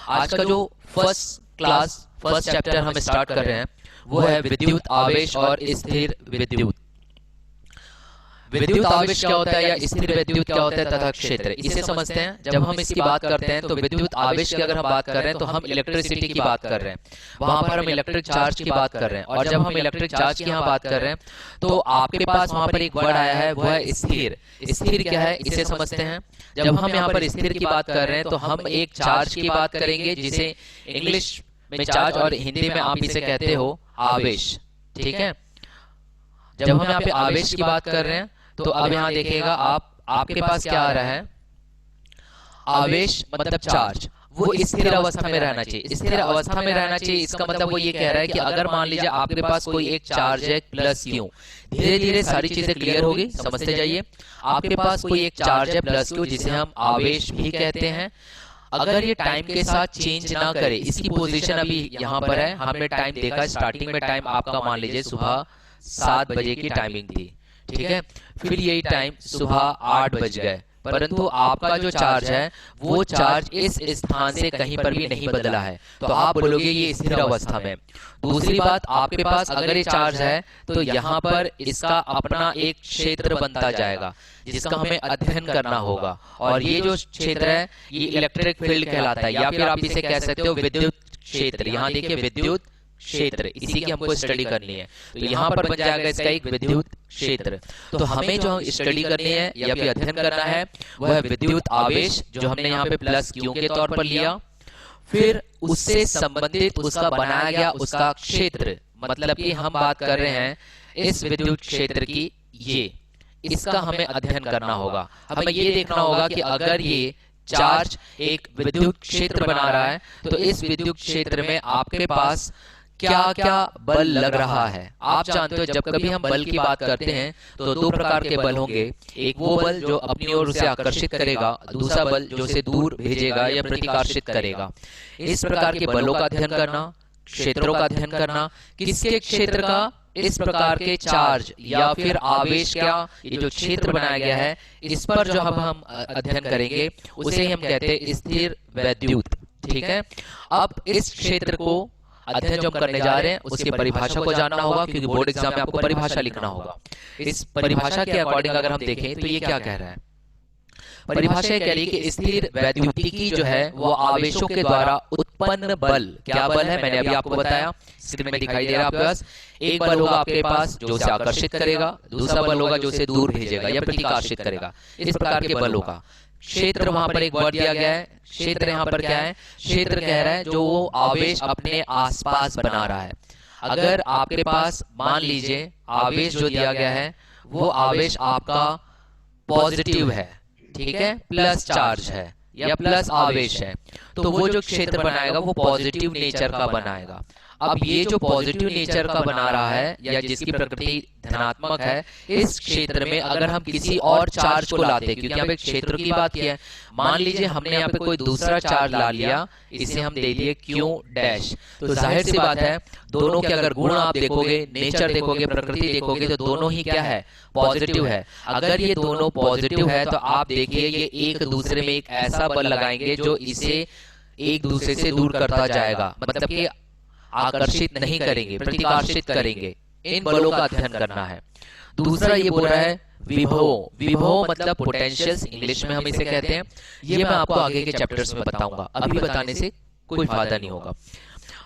आज का जो फर्स्ट चैप्टर हम स्टार्ट कर रहे हैं वो है विद्युत आवेश और स्थिर विद्युत। विद्युत आवेश क्या होता है या स्थिर विद्युत क्या होता है तथा क्षेत्र, इसे समझते हैं। जब हम इसकी बात करते हैं तो विद्युत आवेश की अगर हम बात कर रहे हैं तो हम इलेक्ट्रिसिटी की बात कर रहे हैं, वहां पर हम इलेक्ट्रिक चार्ज की बात कर रहे हैं। और जब हम इलेक्ट्रिक चार्ज की यहाँ बात कर रहे हैं तो आपके पास वहां पर एक वर्ड आया है, वो है स्थिर। स्थिर क्या है इसे समझते हैं। जब हम यहाँ पर स्थिर की बात कर रहे हैं तो हम एक चार्ज की बात करेंगे जिसे इंग्लिश में चार्ज और हिंदी में आप इसे कहते हो आवेश, ठीक है। जब हम यहाँ पे आवेश की बात कर रहे हैं तो अब यहाँ देखिएगा आपके पास क्या आ रहा है, आवेश मतलब चार्ज, वो स्थिर अवस्था में रहना चाहिए। स्थिर अवस्था में रहना चाहिए इसका मतलब वो ये कह रहा है कि अगर मान लीजिए आपके पास कोई एक चार्ज है प्लस क्यू, धीरे धीरे सारी चीजें क्लियर होगी, समझते जाइए। आपके पास कोई एक चार्ज है प्लस क्यू जिसे हम आवेश भी कहते हैं। अगर ये टाइम के साथ चेंज ना करे, इसकी पोजीशन अभी यहाँ पर है, हमने टाइम देखा स्टार्टिंग में, टाइम आपका मान लीजिए सुबह 7 बजे की टाइमिंग थी, ठीक है। फिर यही टाइम सुबह 8 बज गए, परंतु आपका जो चार्ज है वो चार्ज इस स्थान से कहीं पर भी नहीं बदला है, तो आप बोलोगे ये स्थिर अवस्था में। दूसरी बात, आपके पास अगर ये चार्ज है तो यहाँ पर इसका अपना एक क्षेत्र बनता जाएगा जिसका हमें अध्ययन करना होगा। और ये जो क्षेत्र है ये इलेक्ट्रिक फील्ड कहलाता है, या फिर आप इसे कह सकते हो विद्युत क्षेत्र। यहाँ देखिए विद्युत क्षेत्र, इसी की हमको स्टडी करनी है, तो यहाँ पर बन जाएगा इसका एक विद्युत क्षेत्र। तो हमें जो स्टडी करनी है या फिर अध्ययन करना है वह है विद्युत आवेश, जो हमने यहाँ पे प्लस क्यू के तौर पर लिया। फिर उससे संबंधित उसका बनाया गया उसका क्षेत्र, मतलब कि हम बात कर रहे हैं इस विद्युत क्षेत्र की, ये इसका हमें अध्ययन करना होगा। हमें ये देखना होगा कि अगर ये चार्ज एक विद्युत क्षेत्र बना रहा है तो इस विद्युत क्षेत्र में आपके पास क्या क्या बल लग रहा है। आप जानते हो जब कभी हम बल की बात करते हैं तो दो प्रकार के बल होंगे, एक वो बल जो अपनी ओर से आकर्षित करेगा, दूसरा बल जो उसे दूर भेजेगा या प्रतिकर्षित करेगा। इस प्रकार के बलों का अध्ययन करना, क्षेत्रों का अध्ययन करना, किसके क्षेत्र का, इस प्रकार के चार्ज या फिर आवेश का ये जो क्षेत्र बनाया गया है इस पर जो हम अध्ययन करेंगे उसे ही हम कहते हैं स्थिर वैद्युत, ठीक है। अब इस क्षेत्र को अध्ययन जो हम करने जा रहे हैं उसकी परिभाषा को जानना होगा, क्योंकि बोर्ड एग्जाम में आपको परिभाषा लिखना होगा। इस परिभाषा के अकॉर्डिंग अगर हम देखें तो ये क्या कह रहा है, परिभाषा ये कह रही है कि स्थिर वैद्युतिकी जो है वो आवेशों के द्वारा उत्पन्न बल, क्या बल है मैंने अभी आपको बताया, स्क्रीन में दिखाई दे रहा है आपके पास। एक बल होगा आपके पास जो उसे आकर्षित करेगा, दूसरा बल होगा जो उसे दूर भेजेगा या प्रतिकर्षित करेगा। इस प्रकार के बलों का क्षेत्र, वहां पर एक वर्ड दिया गया है क्षेत्र। यहाँ पर क्या है, क्षेत्र कह रहा है जो वो आवेश अपने आसपास बना रहा है। अगर आपके पास मान लीजिए आवेश जो दिया गया है वो आवेश आपका पॉजिटिव है, ठीक है, प्लस चार्ज है या प्लस आवेश है, तो वो जो क्षेत्र बनाएगा वो पॉजिटिव नेचर का बनाएगा। अब ये जो पॉजिटिव नेचर का बना रहा है या जिसकी प्रकृति धनात्मक है, इस क्षेत्र में अगर हम किसी और चार्ज को लाते, क्योंकि यहाँ पे क्षेत्र की बात की है, मान लीजिए हमने यहाँ पे कोई दूसरा चार्ज ला लिया, इसे हम दे दिए क्यू डैश, तो जाहिर सी बात है दोनों के अगर गुण आप देखोगे, नेचर देखोगे, प्रकृति देखोगे, तो दोनों ही क्या है, पॉजिटिव है। अगर ये दोनों पॉजिटिव है तो आप देखिए ये एक दूसरे में एक ऐसा बल लगाएंगे जो इसे एक दूसरे से दूर करता जाएगा, मतलब कि आकर्षित नहीं करेंगे, प्रतिकर्षित करेंगे। इन बलों का अध्ययन करना है। दूसरा ये बोल रहा है विभव। विभव मतलब पोटेंशियल्स, इंग्लिश में हम इसे कहते हैं। ये मैं आपको आगे के चैप्टर्स में बताऊंगा, अभी बताने से कोई फायदा नहीं होगा।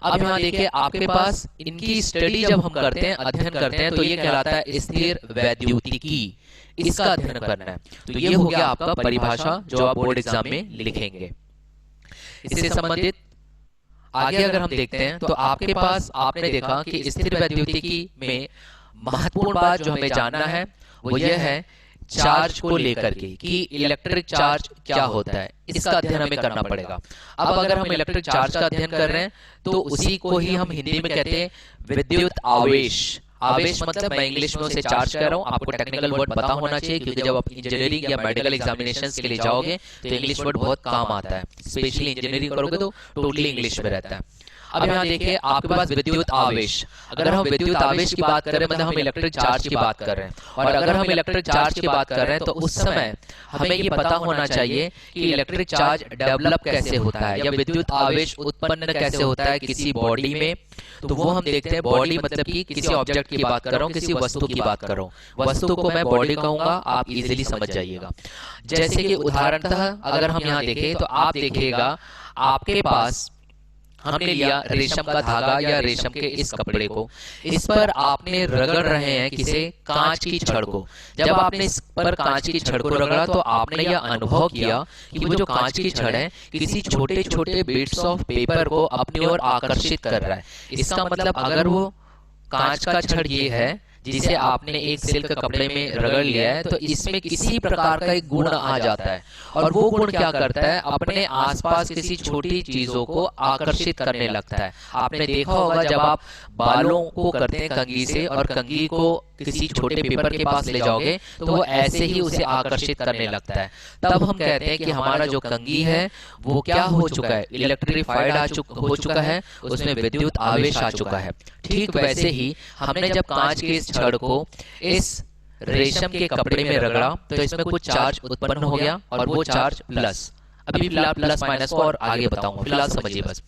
अब यहाँ देखिए आपके पास इनकी स्टडी जब हम करते हैं, अध्ययन करते हैं, तो ये कहलाता है स्थिर वैद्युतिकी, इसका अध्ययन करना है। तो ये हो गया आपका परिभाषा जो आप बोर्ड एग्जाम में लिखेंगे। इससे संबंधित आगे अगर हम देखते हैं तो आपके पास आपने देखा कि स्थिर वैद्युतिकी में महत्वपूर्ण बात जो हमें जानना है वो यह है चार्ज को लेकर के कि इलेक्ट्रिक चार्ज क्या होता है, इसका अध्ययन हमें करना पड़ेगा। अब अगर हम इलेक्ट्रिक चार्ज का अध्ययन कर रहे हैं तो उसी को ही हम हिंदी में कहते हैं विद्युत आवेश। आवेश मतलब मैं इंग्लिश में उसे चार्ज कर रहा हूँ, आपको टेक्निकल वर्ड पता होना चाहिए, क्योंकि जब आप इंजीनियरिंग या मेडिकल एग्जामिनेशंस के लिए जाओगे तो इंग्लिश वर्ड बहुत काम आता है, स्पेशली इंजीनियरिंग करोगे तो टोटली इंग्लिश में रहता है। अब यहाँ देखिए आपके पास विद्युत आवेश, अगर हम विद्युत आवेश की बात करें मतलब हम इलेक्ट्रिक चार्ज की बात कर रहे हैं, और अगर हम इलेक्ट्रिक चार्ज की बात कर रहे हैं तो उस समय हमें ये पता होना चाहिए कि इलेक्ट्रिक चार्ज डेवलप कैसे होता है या विद्युत आवेश उत्पन्न कैसे होता है किसी बॉडी में। तो वो हम देखते हैं, बॉडी मतलब कि किसी ऑब्जेक्ट की बात कर रहा हूँ, किसी वस्तु की बात कर रहा हूँ, वस्तु को मैं बॉडी कहूंगा, आप इजीली समझ जाइएगा। जैसे कि उदाहरणतः अगर हम यहाँ देखें तो आप देखिएगा आपके पास हमने लिया रेशम का धागा या रेशम के इस कपड़े को, इस पर आपने रगड़ रहे हैं किसे, कांच की छड़ को। जब आपने इस पर कांच की छड़ को रगड़ा तो आपने यह अनुभव किया कि वो जो कांच की छड़ है किसी छोटे छोटे बिट्स ऑफ पेपर को अपनी ओर आकर्षित कर रहा है। इसका मतलब अगर वो कांच का छड़ ये है जिसे आपने एक सिल्क कपड़े में रगड़ लिया है तो इसमें किसी प्रकार का एक गुण आ जाता है, और वो गुण क्या करता है, अपने आसपास किसी छोटी चीजों को आकर्षित करने लगता है। आपने देखा होगा जब आप बालों को करते हैं कंघी से और कंघी को किसी छोटे पेपर के पास ले जाओगे तो वो ऐसे ही उसे आकर्षित करने लगता है। तब हम कहते हैं कि हमारा जो कंघी है वो क्या हो चुका है, इलेक्ट्रीफाइड हो चुका है, उसमें विद्युत आवेश आ चुका है। ठीक वैसे ही हमने जब कांच के इस छड़ को इस रेशम के कपड़े में रगड़ा तो इसमें कुछ चार्ज उत्पन्न हो गया, और वो चार्ज प्लस, अभी फिलहाल प्लस माइनस को और आगे बताऊंगा, फिलहाल समझिए बस।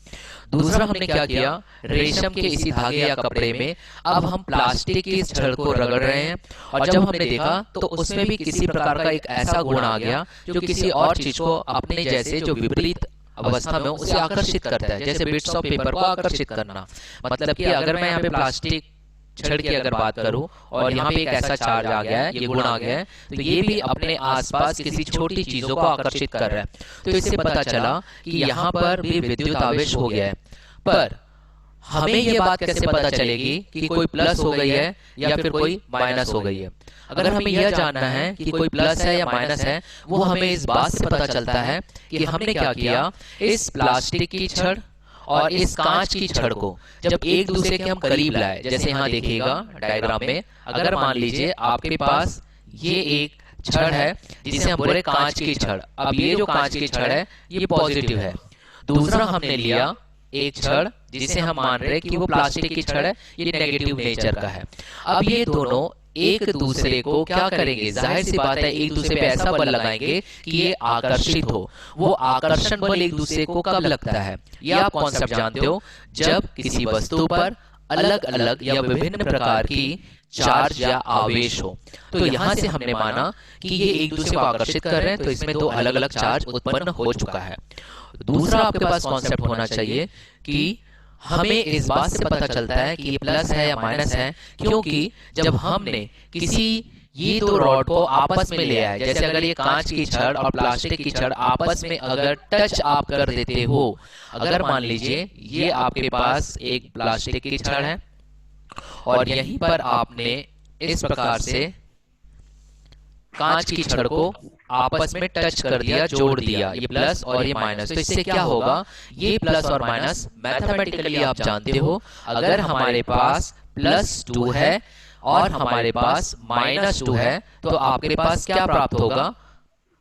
दूसरा हमने क्या किया, रेशम के इसी धागे या कपड़े में अब हम प्लास्टिक की इस छड़ को रगड़ रहे हैं, और जब हमने देखा तो उसमें भी किसी प्रकार का एक ऐसा गुण आ गया जो किसी और चीज को अपने जैसे जो विपरीत अवस्था में उसे आकर्षित करता है, जैसे बिट्स ऑफ पेपर को आकर्षित करना। मतलब कि अगर मैं यहाँ पे प्लास्टिक छड़ की अगर बात करूं और यहाँ पे एक ऐसा चार्ज आ गया है, ये गुण आ गया है, तो ये भी अपने आसपास किसी छोटी चीजों को आकर्षित कर रहा है। तो इससे पता चला कि यहाँ पर भी विद्युत आवेश हो गया है। पर हमें ये बात कैसे पता चलेगी कि कोई प्लस हो गई है या फिर कोई माइनस हो गई है? अगर हमें यह जानना है कि कोई प्लस है या माइनस है, वो हमें इस बात से पता चलता है कि हमने क्या किया, इस प्लास्टिक की छड़ और इस कांच की छड़ को जब एक दूसरे के हम करीब लाए, जैसे यहाँ देखिएगा डायग्राम में, अगर मान लीजिए आपके पास ये एक छड़ है जिसे हम बोल रहे कांच की छड़। अब ये जो कांच की छड़ है ये पॉजिटिव है। दूसरा हमने लिया एक छड़ जिसे हम मान रहे कि वो प्लास्टिक की छड़ है, ये नेगेटिव नेचर का है। अब ये दोनों एक दूसरे को क्या करेंगे, जाहिर सी बात है एक दूसरे पे ऐसा बल लगाएंगे कि ये आकर्षित हो। वो आकर्षण बल एक दूसरे को कब लगता है, ये आप कॉन्सेप्ट जानते हो, जब किसी वस्तु पर अलग अलग या विभिन्न प्रकार की चार्ज या आवेश हो। तो यहां से हमने माना कि ये एक दूसरे को आकर्षित कर रहे हैं, तो इसमें दो अलग अलग चार्ज उत्पन्न हो चुका है। दूसरा आपके पास कॉन्सेप्ट होना चाहिए कि हमें इस बात से पता चलता है कि ये प्लस है या माइनस है, क्योंकि जब हमने किसी ये दो रॉड को आपस में ले आए, जैसे अगर ये कांच की छड़ और प्लास्टिक की छड़ आपस में अगर टच आप कर देते हो, अगर मान लीजिए ये आपके पास एक प्लास्टिक की छड़ है और यहीं पर आपने इस प्रकार से कांच की छड़ को आपस में टच कर दिया, जोड़ दिया, ये प्लस और ये माइनस। तो इससे क्या होगा, ये प्लस और माइनस मैथमेटिकली आप जानते हो, अगर हमारे पास +2 है और हमारे पास -2 है तो आपके पास क्या प्राप्त होगा,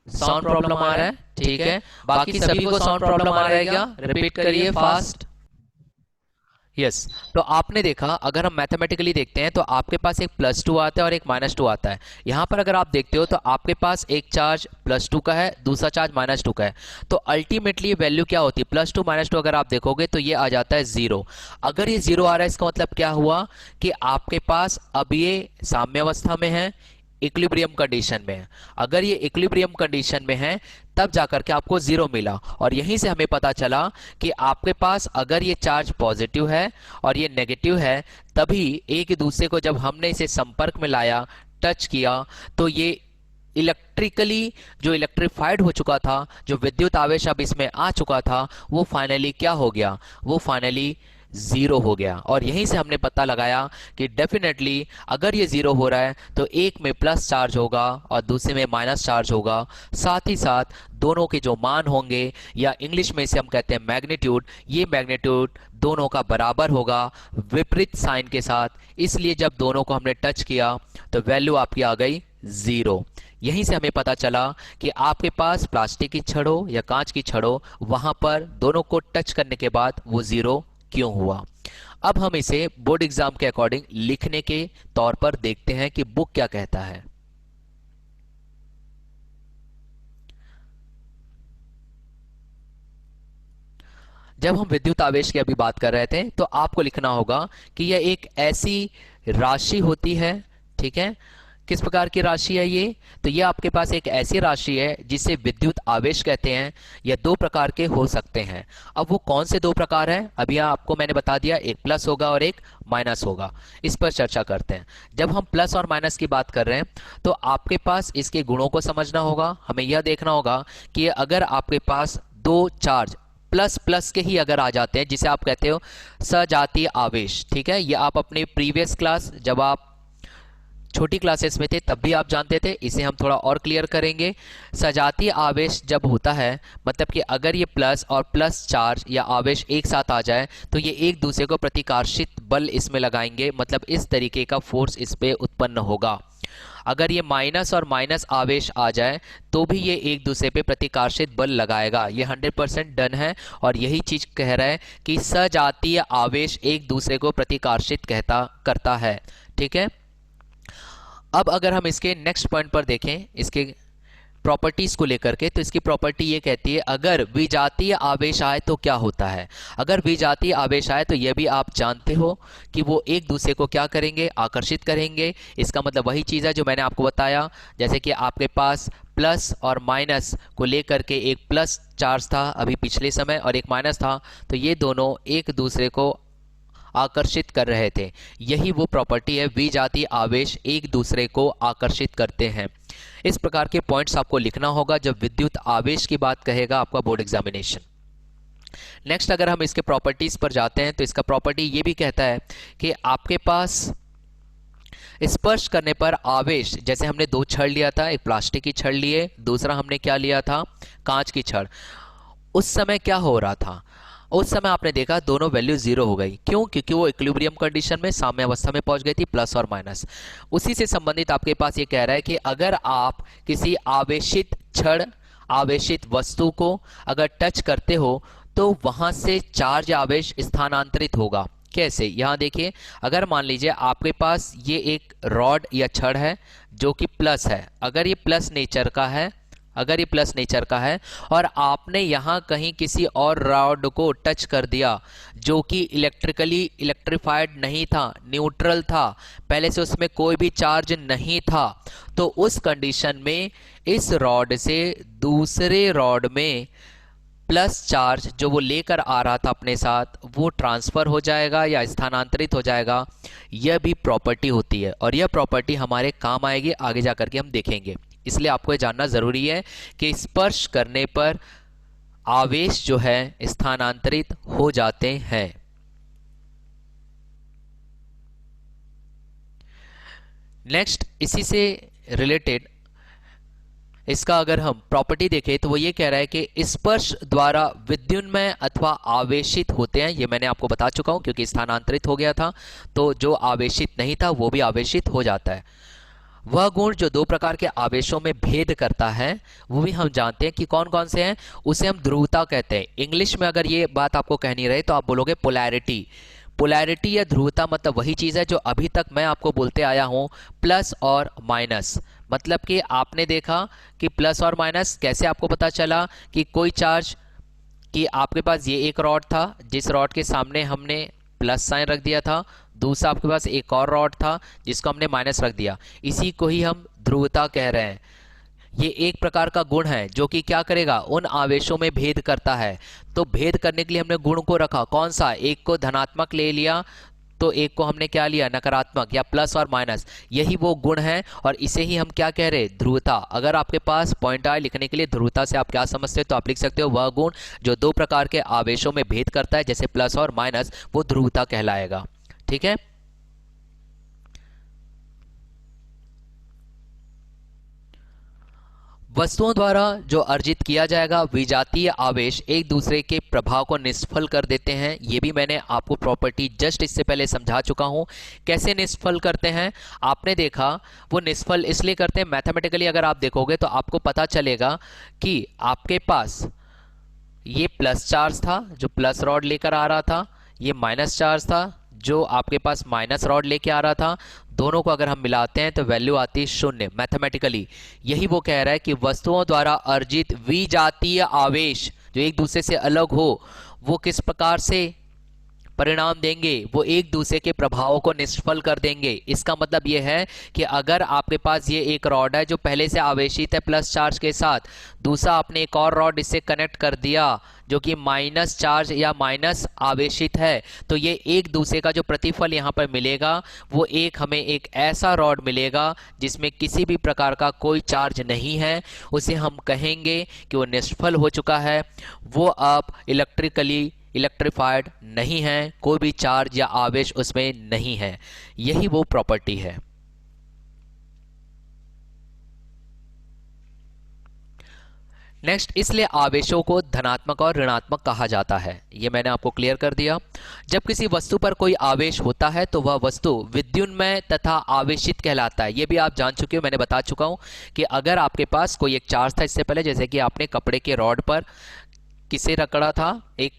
साउंड प्रॉब्लम आ रहा है, ठीक है, बाकी सभी को साउंड प्रॉब्लम आ रहेगा, रिपीट करिए फास्ट। यस तो आपने देखा, अगर हम मैथमेटिकली देखते हैं तो आपके पास एक +2 आता है और एक -2 आता है। यहां पर अगर आप देखते हो तो आपके पास एक चार्ज +2 का है, दूसरा चार्ज -2 का है। तो अल्टीमेटली वैल्यू क्या होती है, +2 -2 अगर आप देखोगे तो ये आ जाता है 0। अगर ये 0 आ रहा है इसका मतलब क्या हुआ कि आपके पास अब ये साम्यावस्था में है, इक्विलिब्रियम कंडीशन में है। अगर ये इक्विलिब्रियम कंडीशन में है तब जाकर के आपको 0 मिला, और यहीं से हमें पता चला कि आपके पास अगर ये चार्ज पॉजिटिव है और ये नेगेटिव है, तभी एक दूसरे को जब हमने इसे संपर्क में लाया, टच किया, तो ये इलेक्ट्रिकली जो इलेक्ट्रीफाइड हो चुका था, जो विद्युत आवेश अब इसमें आ चुका था, वो फाइनली क्या हो गया, वो फाइनली 0 हो गया। और यहीं से हमने पता लगाया कि डेफिनेटली अगर ये 0 हो रहा है तो एक में प्लस चार्ज होगा और दूसरे में माइनस चार्ज होगा। साथ ही साथ दोनों के जो मान होंगे, या इंग्लिश में इसे हम कहते हैं मैग्नीट्यूड, ये मैग्नीट्यूड दोनों का बराबर होगा विपरीत साइन के साथ। इसलिए जब दोनों को हमने टच किया तो वैल्यू आपकी आ गई 0। यहीं से हमें पता चला कि आपके पास प्लास्टिक की छड़ हो या कांच की छड़ हो, वहां पर दोनों को टच करने के बाद वो 0 क्यों हुआ। अब हम इसे बोर्ड एग्जाम के अकॉर्डिंग लिखने के तौर पर देखते हैं कि बुक क्या कहता है। जब हम विद्युत आवेश की अभी बात कर रहे थे तो आपको लिखना होगा कि यह एक ऐसी राशि होती है, ठीक है। किस प्रकार की राशि है ये? तो ये आपके पास एक ऐसी राशि है जिसे विद्युत आवेश कहते हैं। यह दो प्रकार के हो सकते हैं। अब वो कौन से दो प्रकार हैं अभी आपको मैंने बता दिया, एक प्लस होगा और एक माइनस होगा। इस पर चर्चा करते हैं। जब हम प्लस और माइनस की बात कर रहे हैं तो आपके पास इसके गुणों को समझना होगा। हमें यह देखना होगा कि अगर आपके पास दो चार्ज प्लस प्लस के ही अगर आ जाते हैं, जिसे आप कहते हो सजातीय आवेश, ठीक है। ये आप अपने प्रीवियस क्लास जब आप छोटी क्लासेस में थे तब भी आप जानते थे, इसे हम थोड़ा और क्लियर करेंगे। सजातीय आवेश जब होता है मतलब कि अगर ये प्लस और प्लस चार्ज या आवेश एक साथ आ जाए तो ये एक दूसरे को प्रतिकर्षित बल इसमें लगाएंगे, मतलब इस तरीके का फोर्स इस पे उत्पन्न होगा। अगर ये माइनस और माइनस आवेश आ जाए तो भी ये एक दूसरे पे प्रतिकर्षित बल लगाएगा। ये 100% डन है और यही चीज कह रहा है कि सजातीय आवेश एक दूसरे को प्रतिकर्षित करता है, ठीक है। अब अगर हम इसके नेक्स्ट पॉइंट पर देखें इसके प्रॉपर्टीज को लेकर के, तो इसकी प्रॉपर्टी ये कहती है अगर विजातीय आवेश आए तो क्या होता है। अगर विजातीय आवेश आए तो ये भी आप जानते हो कि वो एक दूसरे को क्या करेंगे, आकर्षित करेंगे। इसका मतलब वही चीज़ है जो मैंने आपको बताया, जैसे कि आपके पास प्लस और माइनस को लेकर के एक प्लस चार्ज था अभी पिछले समय और एक माइनस था, तो ये दोनों एक दूसरे को आकर्षित कर रहे थे। यही वो प्रॉपर्टी है, विजातीय आवेश एक दूसरे को आकर्षित करते हैं। इस प्रकार के पॉइंट्स आपको लिखना होगा जब विद्युत आवेश की बात कहेगा आपका बोर्ड एग्जामिनेशन। नेक्स्ट अगर हम इसके प्रॉपर्टीज पर जाते हैं तो इसका प्रॉपर्टी ये भी कहता है कि आपके पास स्पर्श करने पर आवेश, जैसे हमने दो छड़ लिया था, एक प्लास्टिक की छड़ लिए, दूसरा हमने क्या लिया था, कांच की छड़। उस समय क्या हो रहा था, उस समय आपने देखा दोनों वैल्यू जीरो हो गई। क्यों? क्योंकि वो इक्विलिब्रियम कंडीशन में साम्य अवस्था में पहुंच गई थी, प्लस और माइनस। उसी से संबंधित आपके पास ये कह रहा है कि अगर आप किसी आवेशित छड़, आवेशित वस्तु को अगर टच करते हो तो वहां से चार्ज आवेश स्थानांतरित होगा। कैसे? यहां देखिए, अगर मान लीजिए आपके पास ये एक रॉड या छड़ है जो कि प्लस है, अगर ये प्लस नेचर का है, अगर ये प्लस नेचर का है और आपने यहाँ कहीं किसी और रॉड को टच कर दिया जो कि इलेक्ट्रिफाइड नहीं था, न्यूट्रल था, पहले से उसमें कोई भी चार्ज नहीं था, तो उस कंडीशन में इस रॉड से दूसरे रॉड में प्लस चार्ज जो वो लेकर आ रहा था अपने साथ वो ट्रांसफ़र हो जाएगा या स्थानांतरित हो जाएगा। यह भी प्रॉपर्टी होती है और यह प्रॉपर्टी हमारे काम आएगी, आगे जा करके हम देखेंगे। इसलिए आपको ये जानना ज़रूरी है कि स्पर्श करने पर आवेश जो है स्थानांतरित हो जाते हैं। नेक्स्ट इसी से रिलेटेड इसका अगर हम प्रॉपर्टी देखें तो वो ये कह रहा है कि स्पर्श द्वारा विद्युन्मय अथवा आवेशित होते हैं। ये मैंने आपको बता चुका हूं क्योंकि स्थानांतरित हो गया था, तो जो आवेशित नहीं था वो भी आवेशित हो जाता है। वह गुण जो दो प्रकार के आवेशों में भेद करता है वो भी हम जानते हैं कि कौन कौन से हैं, उसे हम ध्रुवता कहते हैं। इंग्लिश में अगर ये बात आपको कहनी रहे तो आप बोलोगे पोलैरिटी। पोलैरिटी या ध्रुवता मतलब वही चीज़ है जो अभी तक मैं आपको बोलते आया हूँ, प्लस और माइनस। मतलब कि आपने देखा कि प्लस और माइनस कैसे आपको पता चला कि कोई चार्ज, कि आपके पास ये एक रॉड था जिस रॉड के सामने हमने प्लस साइन रख दिया था, दूसरा आपके पास एक और रॉड था जिसको हमने माइनस रख दिया। इसी को ही हम ध्रुवता कह रहे हैं। ये एक प्रकार का गुण है जो कि क्या करेगा, उन आवेशों में भेद करता है। तो भेद करने के लिए हमने गुण को रखा, कौन सा, एक को धनात्मक ले लिया तो एक को हमने क्या लिया, नकारात्मक या प्लस और माइनस। यही वो गुण है और इसे ही हम क्या कह रहे हैं, ध्रुवता। अगर आपके पास पॉइंट आए लिखने के लिए ध्रुवता से आप क्या समझते हो तो आप लिख सकते हो वह गुण जो दो प्रकार के आवेशों में भेद करता है जैसे प्लस और माइनस, वो ध्रुवता कहलाएगा। ठीक है। वस्तुओं द्वारा जो अर्जित किया जाएगा विजातीय आवेश एक दूसरे के प्रभाव को निष्फल कर देते हैं। ये भी मैंने आपको प्रॉपर्टी जस्ट इससे पहले समझा चुका हूं। कैसे निष्फल करते हैं आपने देखा, वो निष्फल इसलिए करते हैं, मैथमेटिकली अगर आप देखोगे तो आपको पता चलेगा कि आपके पास ये प्लस चार्ज था जो प्लस रॉड लेकर आ रहा था, ये माइनस चार्ज था, जो आपके पास माइनस रॉड लेके आ रहा था, दोनों को अगर हम मिलाते हैं तो वैल्यू आती है 0 मैथमेटिकली। यही वो कह रहा है कि वस्तुओं द्वारा अर्जित विजातीय आवेश जो एक दूसरे से अलग हो, वो किस प्रकार से परिणाम देंगे, वो एक दूसरे के प्रभावों को निष्फल कर देंगे। इसका मतलब ये है कि अगर आपके पास ये एक रॉड है जो पहले से आवेशित है प्लस चार्ज के साथ, दूसरा आपने एक और रॉड इससे कनेक्ट कर दिया जो कि माइनस चार्ज या माइनस आवेशित है, तो ये एक दूसरे का जो प्रतिफल यहाँ पर मिलेगा वो हमें एक ऐसा रॉड मिलेगा जिसमें किसी भी प्रकार का कोई चार्ज नहीं है। उसे हम कहेंगे कि वो निष्फल हो चुका है, वो अब इलेक्ट्रिफाइड नहीं है, कोई भी चार्ज या आवेश उसमें नहीं है। यही वो प्रॉपर्टी है। नेक्स्ट, इसलिए आवेशों को धनात्मक और ऋणात्मक कहा जाता है। ये मैंने आपको क्लियर कर दिया। जब किसी वस्तु पर कोई आवेश होता है तो वह वस्तु विद्युन्मय तथा आवेशित कहलाता है। ये भी आप जान चुके हो, मैंने बता चुका हूं कि अगर आपके पास कोई एक चार्ज था इससे पहले, जैसे कि आपने कपड़े के रॉड पर किसे रगड़ा था, एक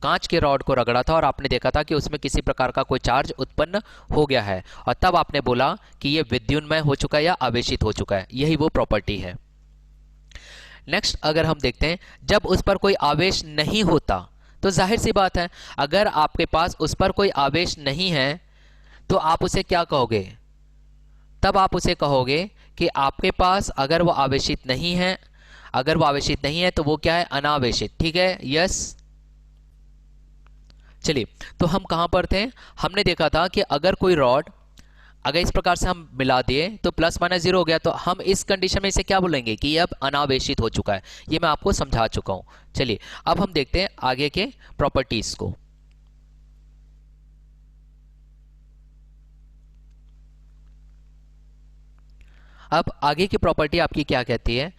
कांच के रॉड को रगड़ा था और आपने देखा था कि उसमें किसी प्रकार का कोई चार्ज उत्पन्न हो गया है, और तब आपने बोला कि यह विद्युन्मय हो चुका है या आवेशित हो चुका है। यही वो प्रॉपर्टी है। नेक्स्ट, अगर हम देखते हैं जब उस पर कोई आवेश नहीं होता, तो जाहिर सी बात है अगर आपके पास उस पर कोई आवेश नहीं है तो आप उसे क्या कहोगे? तब आप उसे कहोगे कि आपके पास अगर वो आवेशित नहीं है, अगर वो आवेशित नहीं है तो वो क्या है? अनावेशित। ठीक है, यस। चलिए, तो हम कहां पर थे? हमने देखा था कि अगर कोई रॉड अगर इस प्रकार से हम मिला दिए तो प्लस माइनस 0 हो गया, तो हम इस कंडीशन में इसे क्या बोलेंगे कि ये अब अनावेशित हो चुका है। ये मैं आपको समझा चुका हूं। चलिए, अब हम देखते हैं आगे के प्रॉपर्टीज को। अब आगे की प्रॉपर्टी आपकी क्या कहती है?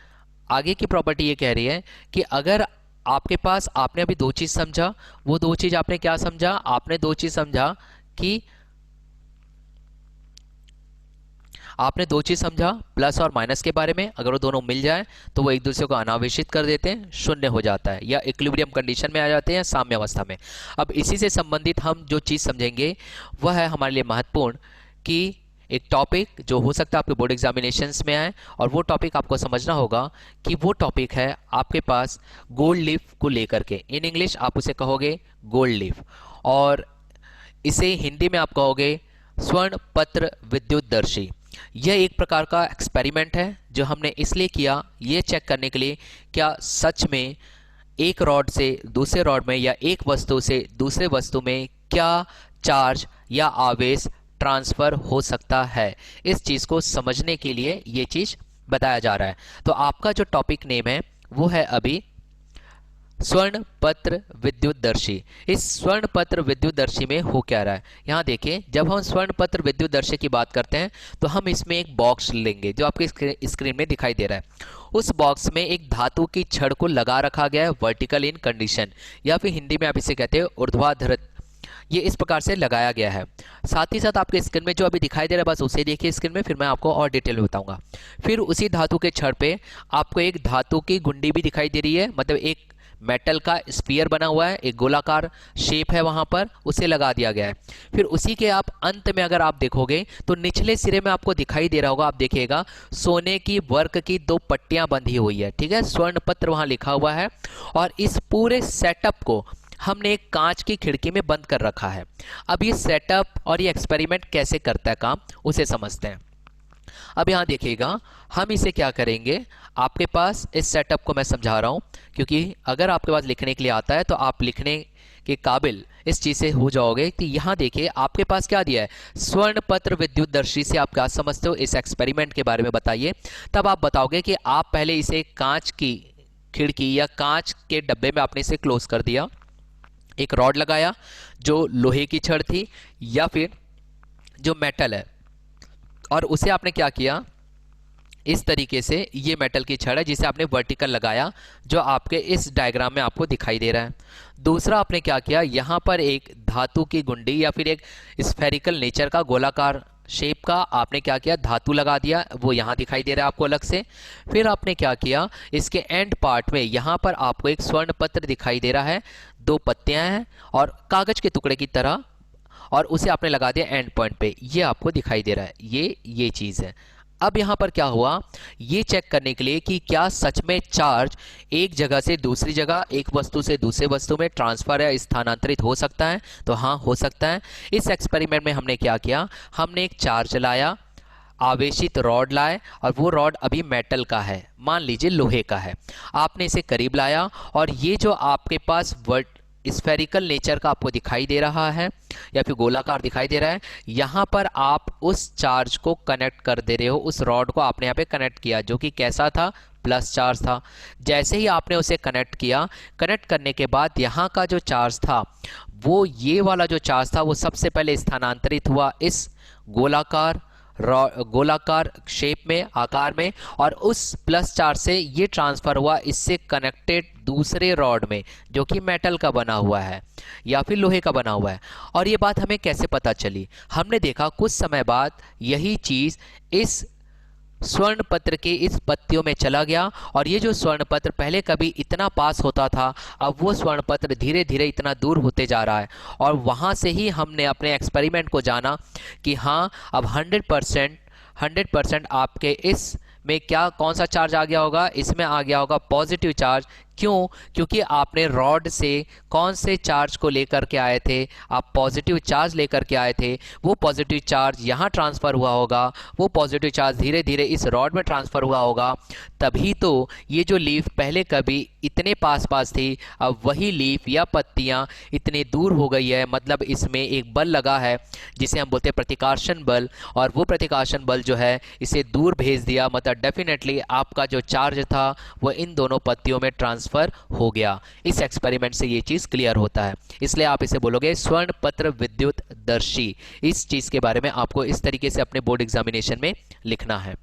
आगे की प्रॉपर्टी ये कह रही है कि अगर आपके पास, आपने अभी दो चीज समझा, वो दो चीज आपने क्या समझा? आपने दो चीज समझा कि आपने दो चीज समझा प्लस और माइनस के बारे में। अगर वो दोनों मिल जाए तो वो एक दूसरे को अनावेशित कर देते हैं, शून्य हो जाता है, या इक्विलिब्रियम कंडीशन में आ जाते हैं, साम्य अवस्था में। अब इसी से संबंधित हम जो चीज समझेंगे वह है हमारे लिए महत्वपूर्ण कि एक टॉपिक जो हो सकता है आपके बोर्ड एग्जामिनेशंस में आए, और वो टॉपिक आपको समझना होगा कि वो टॉपिक है आपके पास गोल्ड लीफ को लेकर के। इन इंग्लिश आप उसे कहोगे गोल्ड लीफ, और इसे हिंदी में आप कहोगे स्वर्ण पत्र विद्युतदर्शी। यह एक प्रकार का एक्सपेरिमेंट है जो हमने इसलिए किया, ये चेक करने के लिए क्या सच में एक रॉड से दूसरे रॉड में या एक वस्तु से दूसरे वस्तु में क्या चार्ज या आवेश ट्रांसफर हो सकता है। इस चीज को समझने के लिए ये चीज बताया जा रहा है। तो आपका जो टॉपिक नेम है वो है अभी स्वर्ण पत्र विद्युतदर्शी। इस स्वर्ण पत्र विद्युतदर्शी में हो क्या रहा है, यहां देखिए। जब हम स्वर्ण पत्र विद्युतदर्शी की बात करते हैं तो हम इसमें एक बॉक्स लेंगे जो आपके स्क्रीन में दिखाई दे रहा है। उस बॉक्स में एक धातु की छड़ को लगा रखा गया है वर्टिकल इन कंडीशन, या फिर हिंदी में आप इसे कहते हैं ऊर्ध्वाधर। ये इस प्रकार से लगाया गया है। साथ ही साथ आपके स्क्रीन में जो अभी दिखाई दे रहा है बस उसे देखिए स्क्रीन में, फिर मैं आपको और डिटेल में बताऊंगा। फिर उसी धातु के छड़ पे आपको एक धातु की गुंडी भी दिखाई दे रही है, मतलब एक मेटल का स्फीयर बना हुआ है, एक गोलाकार शेप है वहां पर, उसे लगा दिया गया है। फिर उसी के आप अंत में अगर आप देखोगे तो निचले सिरे में आपको दिखाई दे रहा होगा, आप देखिएगा सोने की वर्क की दो पट्टियां बंधी हुई है। ठीक है, स्वर्ण पत्र वहां लिखा हुआ है, और इस पूरे सेटअप को हमने एक कांच की खिड़की में बंद कर रखा है। अब ये सेटअप और ये एक्सपेरिमेंट कैसे करता है काम, उसे समझते हैं। अब यहां देखिएगा, हम इसे क्या करेंगे, आपके पास इस सेटअप को मैं समझा रहा हूं, क्योंकि अगर आपके पास लिखने के लिए आता है तो आप लिखने के काबिल इस चीज से हो जाओगे। कि यहां देखिए आपके पास क्या दिया है, स्वर्ण पत्र विद्युतदर्शी से आप क्या समझते हो, इस एक्सपेरिमेंट के बारे में बताइए। तब आप बताओगे कि आप पहले इसे कांच की खिड़की या कांच के डब्बे में आपने इसे क्लोज कर दिया, एक रॉड लगाया जो लोहे की छड़ थी या फिर जो मेटल है, और उसे आपने क्या किया, इस तरीके से ये मेटल की छड़ है जिसे आपने वर्टिकल लगाया, जो आपके इस डायग्राम में आपको दिखाई दे रहा है। दूसरा आपने क्या किया, यहां पर एक धातु की गुंडी या फिर एक स्फेरिकल नेचर का गोलाकार शेप का आपने क्या किया, धातु लगा दिया, वो यहां दिखाई दे रहा है आपको अलग से। फिर आपने क्या किया, इसके एंड पार्ट में यहां पर आपको एक स्वर्ण पत्र दिखाई दे रहा है, दो पत्तियां हैं और कागज के टुकड़े की तरह, और उसे आपने लगा दिया एंड पॉइंट पे, ये आपको दिखाई दे रहा है, ये चीज़ है। अब यहाँ पर क्या हुआ, ये चेक करने के लिए कि क्या सच में चार्ज एक जगह से दूसरी जगह, एक वस्तु से दूसरे वस्तु में ट्रांसफर या स्थानांतरित हो सकता है, तो हाँ हो सकता है। इस एक्सपेरिमेंट में हमने क्या किया, हमने एक चार्ज लाया, आवेशित रॉड लाए, और वो रॉड अभी मेटल का है, मान लीजिए लोहे का है। आपने इसे करीब लाया और ये जो आपके पास स्फेरिकल नेचर का आपको दिखाई दे रहा है या फिर गोलाकार दिखाई दे रहा है, यहाँ पर आप उस चार्ज को कनेक्ट कर दे रहे हो, उस रॉड को आपने यहाँ पे कनेक्ट किया, जो कि कैसा था, प्लस चार्ज था। जैसे ही आपने उसे कनेक्ट किया, कनेक्ट करने के बाद यहाँ का जो चार्ज था, वो ये वाला जो चार्ज था वो सबसे पहले स्थानांतरित हुआ इस गोलाकार शेप में, आकार में, और उस प्लस चार्ज से ये ट्रांसफर हुआ इससे कनेक्टेड दूसरे रॉड में, जो कि मेटल का बना हुआ है या फिर लोहे का बना हुआ है। और ये बात हमें कैसे पता चली, हमने देखा कुछ समय बाद यही चीज़ इस स्वर्ण पत्र के इस पत्तियों में चला गया, और ये जो स्वर्ण पत्र पहले कभी इतना पास होता था, अब वो स्वर्ण पत्र धीरे धीरे इतना दूर होते जा रहा है। और वहाँ से ही हमने अपने एक्सपेरिमेंट को जाना कि हाँ, अब 100% आपके इस में क्या, कौन सा चार्ज आ गया होगा, इसमें आ गया होगा पॉजिटिव चार्ज। क्यों? क्योंकि आपने रॉड से कौन से चार्ज को लेकर के आए थे, आप पॉजिटिव चार्ज लेकर के आए थे, वो पॉजिटिव चार्ज यहाँ ट्रांसफ़र हुआ होगा, वो पॉजिटिव चार्ज धीरे धीरे इस रॉड में ट्रांसफ़र हुआ होगा। तभी तो ये जो लीफ पहले कभी इतने पास पास थी, अब वही लीफ या पत्तियाँ इतनी दूर हो गई है, मतलब इसमें एक बल लगा है जिसे हम बोलते हैं प्रतिकर्षण बल, और वो प्रतिकर्षण बल जो है इसे दूर भेज दिया, मतलब डेफिनेटली आपका जो चार्ज था वो इन दोनों पत्तियों में ट्रांसफर हो गया। इस एक्सपेरिमेंट से ये चीज़ क्लियर होता है, इसलिए आप इसे बोलोगे स्वर्ण पत्र विद्युत दर्शी। इस चीज़ के बारे में आपको इस तरीके से अपने बोर्ड एग्जामिनेशन में लिखना है।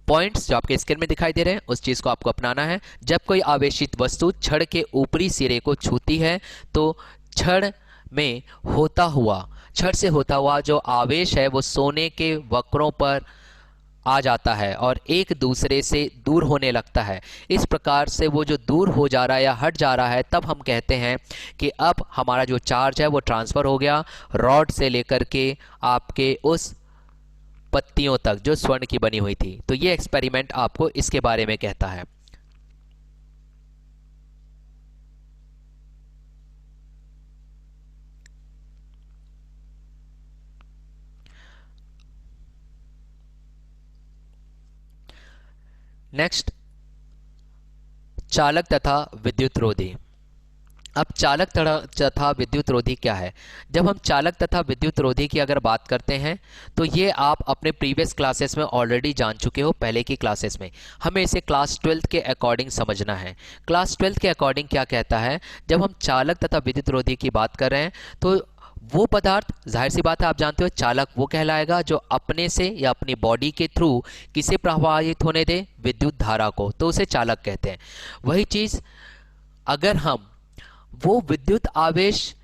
पॉइंट्स जो आपके स्क्रीन में दिखाई दे रहे हैं उस चीज़ को आपको अपनाना है। जब कोई आवेशित वस्तु छड़ के ऊपरी सिरे को छूती है तो छड़ में होता हुआ, छड़ से होता हुआ जो आवेश है वो सोने के वक्रों पर आ जाता है और एक दूसरे से दूर होने लगता है। इस प्रकार से वो जो दूर हो जा रहा है या हट जा रहा है, तब हम कहते हैं कि अब हमारा जो चार्ज है वो ट्रांसफ़र हो गया रॉड से लेकर के आपके उस पत्तियों तक जो स्वर्ण की बनी हुई थी। तो ये एक्सपेरिमेंट आपको इसके बारे में कहता है। नेक्स्ट, चालक तथा विद्युत रोधी। अब चालक तथा विद्युत रोधी क्या है? जब हम चालक तथा विद्युत रोधी की अगर बात करते हैं तो ये आप अपने प्रीवियस क्लासेस में ऑलरेडी जान चुके हो, पहले की क्लासेस में। हमें इसे क्लास 12th के अकॉर्डिंग समझना है। क्लास 12th के अकॉर्डिंग क्या कहता है, जब हम चालक तथा विद्युत रोधी की बात कर रहे हैं तो वो पदार्थ, जाहिर सी बात है आप जानते हो, चालक वो कहलाएगा जो अपने से या अपनी बॉडी के थ्रू किसे प्रभावित होने दे, विद्युत धारा को, तो उसे चालक कहते हैं। वही चीज़ अगर हम वो विद्युत आवेश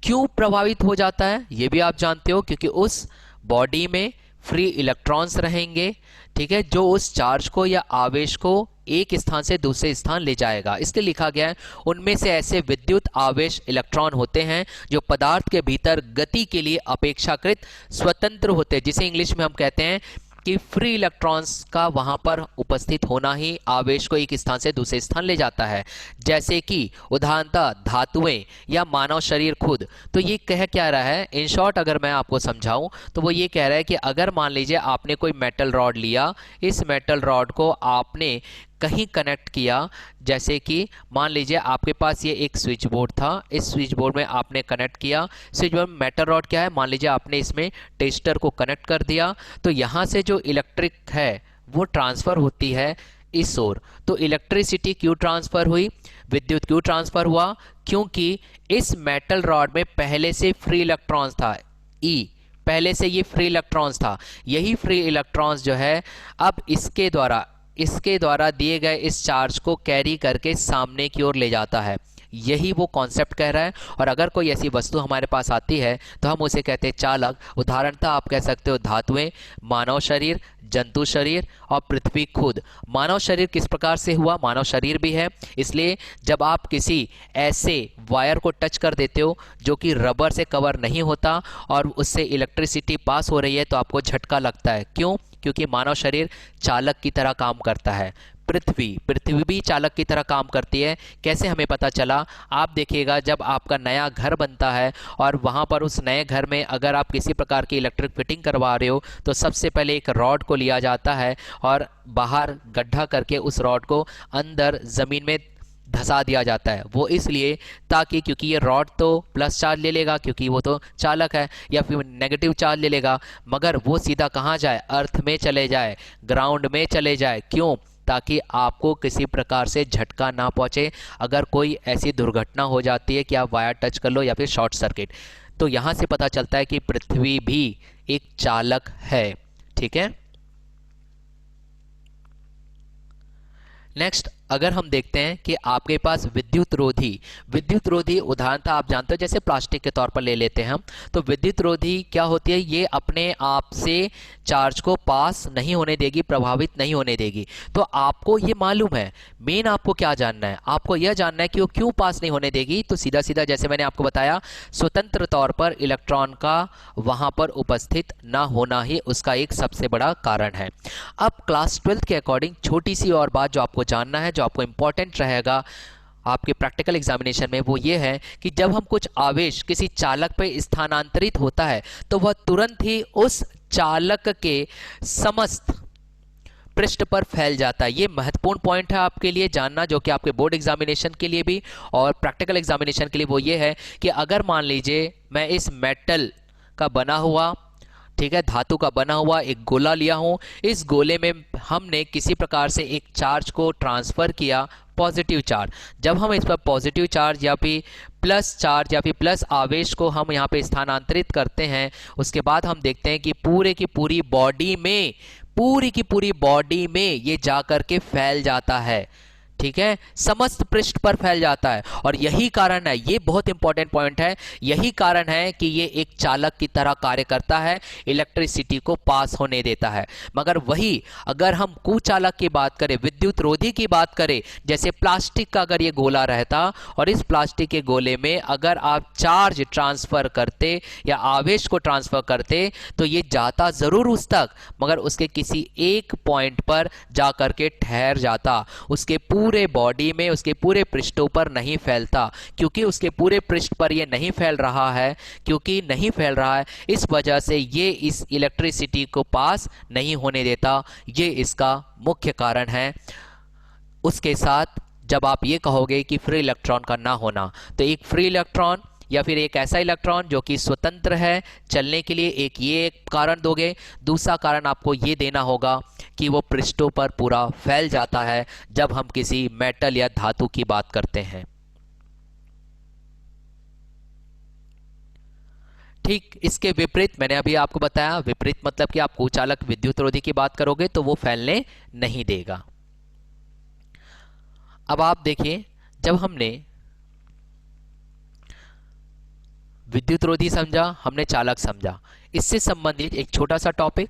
क्यों प्रभावित हो जाता है ये भी आप जानते हो, क्योंकि उस बॉडी में फ्री इलेक्ट्रॉन्स रहेंगे, ठीक है, जो उस चार्ज को या आवेश को एक स्थान से दूसरे स्थान ले जाएगा। इसलिए लिखा गया है उनमें से ऐसे विद्युत आवेश इलेक्ट्रॉन होते हैं जो पदार्थ के भीतर गति के लिए अपेक्षाकृत स्वतंत्र होते हैं, जिसे इंग्लिश में हम कहते हैं कि फ्री इलेक्ट्रॉन्स का वहां पर उपस्थित होना ही आवेश को एक स्थान से दूसरे स्थान ले जाता है। जैसे कि उदाहरणतः धातुएं या मानव शरीर खुद। तो ये कह क्या रहा है, इन शॉर्ट अगर मैं आपको समझाऊं तो वो ये कह रहा है कि अगर मान लीजिए आपने कोई मेटल रॉड लिया, इस मेटल रॉड को आपने कहीं कनेक्ट किया, जैसे कि मान लीजिए आपके पास ये एक स्विच बोर्ड था, इस स्विच बोर्ड में आपने कनेक्ट किया, स्विच बोर्ड में मेटल रॉड क्या है, मान लीजिए आपने इसमें टेस्टर को कनेक्ट कर दिया, तो यहाँ से जो इलेक्ट्रिक है वो ट्रांसफ़र होती है इस ओर। तो इलेक्ट्रिसिटी क्यों ट्रांसफ़र हुई, विद्युत क्यों ट्रांसफ़र हुआ, क्योंकि इस मेटल रॉड में पहले से फ्री इलेक्ट्रॉन्स था, ई पहले से ये फ्री इलेक्ट्रॉन्स था। यही फ्री इलेक्ट्रॉन्स जो है अब इसके द्वारा दिए गए इस चार्ज को कैरी करके सामने की ओर ले जाता है। यही वो कॉन्सेप्ट कह रहा है। और अगर कोई ऐसी वस्तु हमारे पास आती है तो हम उसे कहते हैं चालक। उदाहरणतः आप कह सकते हो धातुएं, मानव शरीर, जंतु शरीर और पृथ्वी खुद। मानव शरीर किस प्रकार से हुआ? मानव शरीर भी है, इसलिए जब आप किसी ऐसे वायर को टच कर देते हो जो कि रबर से कवर नहीं होता और उससे इलेक्ट्रिसिटी पास हो रही है तो आपको झटका लगता है। क्यों? क्योंकि मानव शरीर चालक की तरह काम करता है। पृथ्वी भी चालक की तरह काम करती है। कैसे हमें पता चला? आप देखिएगा, जब आपका नया घर बनता है और वहाँ पर उस नए घर में अगर आप किसी प्रकार की इलेक्ट्रिक फिटिंग करवा रहे हो तो सबसे पहले एक रॉड को लिया जाता है और बाहर गड्ढा करके उस रॉड को अंदर ज़मीन में धंसा दिया जाता है। वो इसलिए ताकि, क्योंकि ये रॉड तो प्लस चार्ज ले लेगा क्योंकि वो तो चालक है, या फिर नेगेटिव चार्ज ले लेगा, मगर वो सीधा कहाँ जाए? अर्थ में चले जाए, ग्राउंड में चले जाए। क्यों? ताकि आपको किसी प्रकार से झटका ना पहुंचे अगर कोई ऐसी दुर्घटना हो जाती है कि आप वायर टच कर लो या फिर शॉर्ट सर्किट। तो यहाँ से पता चलता है कि पृथ्वी भी एक चालक है। ठीक है। नेक्स्ट, अगर हम देखते हैं कि आपके पास विद्युत रोधी उदाहरणतः आप जानते हो जैसे प्लास्टिक के तौर पर ले लेते हैं हम, तो विद्युत रोधी क्या होती है? ये अपने आप से चार्ज को पास नहीं होने देगी, प्रभावित नहीं होने देगी। तो आपको ये मालूम है, मेन आपको क्या जानना है? आपको यह जानना है कि वो क्यों पास नहीं होने देगी। तो सीधा सीधा जैसे मैंने आपको बताया, स्वतंत्र तौर पर इलेक्ट्रॉन का वहां पर उपस्थित ना होना ही उसका एक सबसे बड़ा कारण है। अब क्लास 12 के अकॉर्डिंग छोटी सी और बात जो आपको जानना है, जो आपको इंपॉर्टेंट रहेगा आपके प्रैक्टिकल एग्जामिनेशन में, वो ये है कि जब हम कुछ आवेश किसी चालक पर स्थानांतरित होता है तो वह तुरंत ही उस चालक के समस्त पृष्ठ पर फैल जाता है। ये महत्वपूर्ण पॉइंट है आपके लिए जानना, जो कि आपके बोर्ड एग्जामिनेशन के लिए भी और प्रैक्टिकल एग्जामिनेशन के लिए वो ये है कि अगर मान लीजिए मैं इस मेटल का बना हुआ, ठीक है, धातु का बना हुआ एक गोला लिया हूं, इस गोले में हमने किसी प्रकार से एक चार्ज को ट्रांसफर किया, पॉजिटिव चार्ज। जब हम इस पर पॉजिटिव चार्ज या फिर प्लस चार्ज या फिर प्लस आवेश को हम यहाँ पे स्थानांतरित करते हैं, उसके बाद हम देखते हैं कि पूरी की पूरी बॉडी में ये जा करके फैल जाता है। ठीक है, समस्त पृष्ठ पर फैल जाता है। और यही कारण है, ये बहुत इंपॉर्टेंट पॉइंट है, यही कारण है कि ये एक चालक की तरह कार्य करता है, इलेक्ट्रिसिटी को पास होने देता है। मगर वही अगर हम कुचालक की बात करें, विद्युत रोधी की बात करें, जैसे प्लास्टिक का अगर ये गोला रहता और इस प्लास्टिक के गोले में अगर आप चार्ज ट्रांसफर करते या आवेश को ट्रांसफर करते तो ये जाता जरूर उस तक, मगर उसके किसी एक पॉइंट पर जा करके ठहर जाता, उसके पूरे बॉडी में, उसके पूरे पृष्ठों पर नहीं फैलता। क्योंकि उसके पूरे पृष्ठ पर ये नहीं फैल रहा है, इस वजह से ये इस इलेक्ट्रिसिटी को पास नहीं होने देता। ये इसका मुख्य कारण है। उसके साथ जब आप ये कहोगे कि फ्री इलेक्ट्रॉन का ना होना, तो एक फ्री इलेक्ट्रॉन या फिर एक ऐसा इलेक्ट्रॉन जो कि स्वतंत्र है चलने के लिए, एक कारण दोगे। दूसरा कारण आपको ये देना होगा कि वो पृष्ठों पर पूरा फैल जाता है जब हम किसी मेटल या धातु की बात करते हैं। ठीक इसके विपरीत मैंने अभी आपको बताया, विपरीत मतलब कि आप कुचालक विद्युत रोधी की बात करोगे तो वो फैलने नहीं देगा। अब आप देखिए, जब हमने विद्युत रोधी समझा, हमने चालक समझा, इससे संबंधित एक छोटा सा टॉपिक,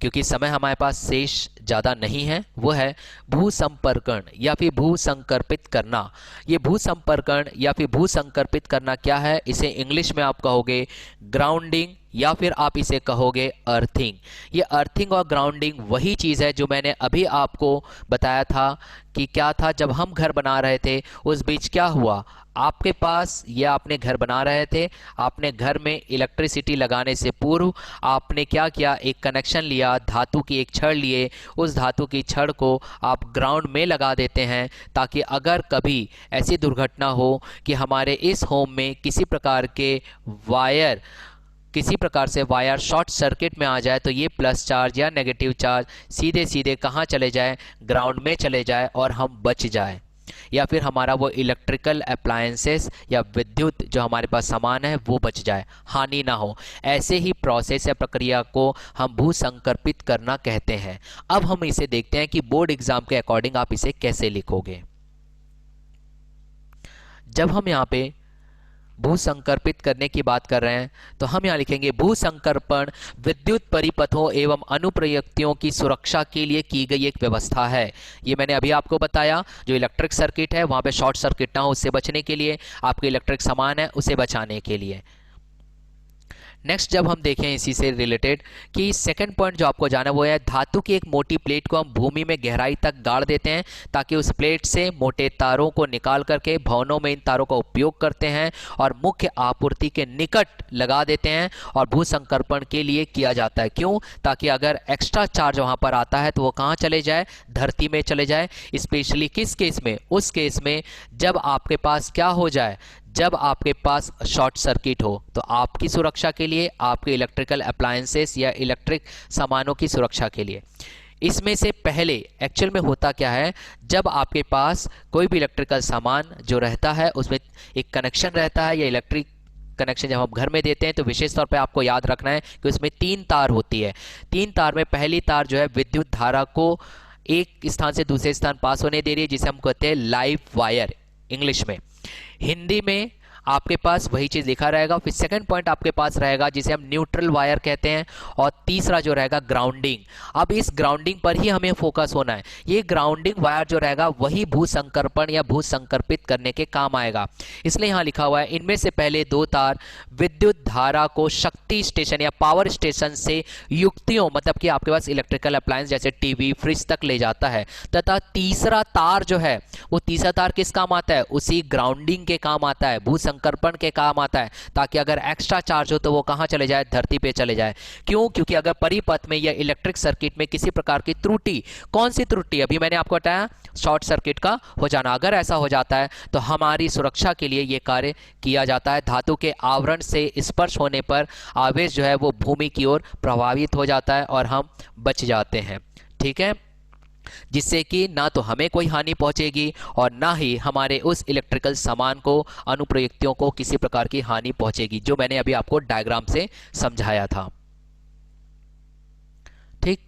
क्योंकि समय हमारे पास शेष ज़्यादा नहीं है, वो है भूसंपर्कण या फिर भूसंकर्पित करना। ये भूसंपर्कण या फिर भूसंकर्पित करना क्या है? इसे इंग्लिश में आप कहोगे ग्राउंडिंग या फिर आप इसे कहोगे अर्थिंग। ये अर्थिंग और ग्राउंडिंग वही चीज़ है जो मैंने अभी आपको बताया था कि क्या था। जब हम घर बना रहे थे उस बीच क्या हुआ, आपके पास ये आपने घर बना रहे थे, आपने घर में इलेक्ट्रिसिटी लगाने से पूर्व आपने क्या किया, एक कनेक्शन लिया, धातु की एक छड़ लिए, उस धातु की छड़ को आप ग्राउंड में लगा देते हैं ताकि अगर कभी ऐसी दुर्घटना हो कि हमारे इस होम में किसी प्रकार से वायर शॉर्ट सर्किट में आ जाए तो ये प्लस चार्ज या नेगेटिव चार्ज सीधे सीधे कहाँ चले जाए, ग्राउंड में चले जाए और हम बच जाए, या फिर हमारा वो इलेक्ट्रिकल अप्लायंसेस या विद्युत जो हमारे पास सामान है वो बच जाए, हानि ना हो। ऐसे ही प्रोसेस या प्रक्रिया को हम भूसंकर्पित करना कहते हैं। अब हम इसे देखते हैं कि बोर्ड एग्जाम के अकॉर्डिंग आप इसे कैसे लिखोगे। जब हम यहाँ पे भू संकर्पित करने की बात कर रहे हैं तो हम यहाँ लिखेंगे भू संकर्पण विद्युत परिपथों एवं अनुप्रयुक्तियों की सुरक्षा के लिए की गई एक व्यवस्था है। ये मैंने अभी आपको बताया, जो इलेक्ट्रिक सर्किट है वहाँ पे शॉर्ट सर्किट ना हो उससे बचने के लिए, आपके इलेक्ट्रिक सामान है उसे बचाने के लिए। नेक्स्ट जब हम देखें इसी से रिलेटेड कि सेकंड पॉइंट जो आपको जाना वो है, धातु की एक मोटी प्लेट को हम भूमि में गहराई तक गाड़ देते हैं ताकि उस प्लेट से मोटे तारों को निकाल करके भवनों में इन तारों का उपयोग करते हैं और मुख्य आपूर्ति के निकट लगा देते हैं और भू संकर्पण के लिए किया जाता है। क्यों? ताकि अगर एक्स्ट्रा चार्ज वहाँ पर आता है तो वो कहाँ चले जाए, धरती में चले जाए। स्पेशली किस केस में? उस केस में जब आपके पास क्या हो जाए, जब आपके पास शॉर्ट सर्किट हो, तो आपकी सुरक्षा के लिए, आपके इलेक्ट्रिकल अप्लायंसेस या इलेक्ट्रिक सामानों की सुरक्षा के लिए। इसमें से पहले एक्चुअल में होता क्या है, जब आपके पास कोई भी इलेक्ट्रिकल सामान जो रहता है उसमें एक कनेक्शन रहता है या इलेक्ट्रिक कनेक्शन जब हम घर में देते हैं तो विशेष तौर पे आपको याद रखना है कि उसमें 3 तार होती है। 3 तार में पहली तार जो है विद्युत धारा को एक स्थान से दूसरे स्थान पास होने दे रही है, जिसे हम कहते हैं लाइव वायर इंग्लिश में। हिंदी में आपके पास वही चीज लिखा रहेगा। फिर सेकंड पॉइंट आपके पास रहेगा जिसे हम न्यूट्रल वायर कहते हैं, और तीसरा जो रहेगा ग्राउंडिंग। अब इस ग्राउंडिंग पर ही हमें फोकस होना है। ये ग्राउंडिंग वायर जो रहेगा वही भू संकर्पण या भू संकर्पित करने के काम आएगा। इसलिए यहां लिखा हुआ है इनमें से पहले 2 तार विद्युत धारा को शक्ति स्टेशन या पावर स्टेशन से युक्तियों, मतलब कि आपके पास इलेक्ट्रिकल अप्लायंस जैसे टीवी, फ्रिज तक ले जाता है, तथा तीसरा तार जो है वो तीसरा तार किस काम आता है? उसी ग्राउंडिंग के काम आता है, भू संकर्पण के काम आता है, ताकि अगर एक्स्ट्रा चार्ज हो तो वो कहां चले जाए? धरती पे चले जाए। क्यों? क्योंकि अगर परिपथ में या इलेक्ट्रिक सर्किट में किसी प्रकार की त्रुटि, कौन सी त्रुटि? अभी मैंने आपको बताया शॉर्ट सर्किट का हो जाना, अगर ऐसा हो जाता है तो हमारी सुरक्षा के लिए ये कार्य किया जाता है। धातु के आवरण से स्पर्श होने पर आवेश जो है वो भूमि की ओर प्रभावित हो जाता है और हम बच जाते हैं। ठीक है, जिससे कि ना तो हमें कोई हानि पहुंचेगी और ना ही हमारे उस इलेक्ट्रिकल सामान को, अनुप्रयुक्तियों को किसी प्रकार की हानि पहुंचेगी, जो मैंने अभी आपको डायग्राम से समझाया था। ठीक,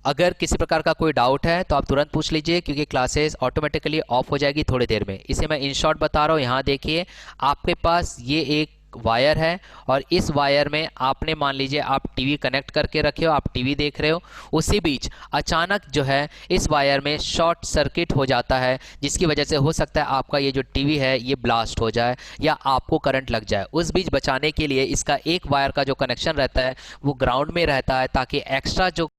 अगर किसी प्रकार का कोई डाउट है तो आप तुरंत पूछ लीजिए, क्योंकि क्लासेस ऑटोमेटिकली ऑफ हो जाएगी थोड़ी देर में। इसे मैं इन शॉर्ट बता रहा हूँ। यहाँ देखिए, आपके पास ये एक वायर है और इस वायर में आपने मान लीजिए आप टीवी कनेक्ट करके रखे हो, आप टीवी देख रहे हो, उसी बीच अचानक जो है इस वायर में शॉर्ट सर्किट हो जाता है, जिसकी वजह से हो सकता है आपका ये जो टीवी है ये ब्लास्ट हो जाए या आपको करंट लग जाए। उस बीच बचाने के लिए इसका एक वायर का जो कनेक्शन रहता है वो ग्राउंड में रहता है, ताकि एक्स्ट्रा जो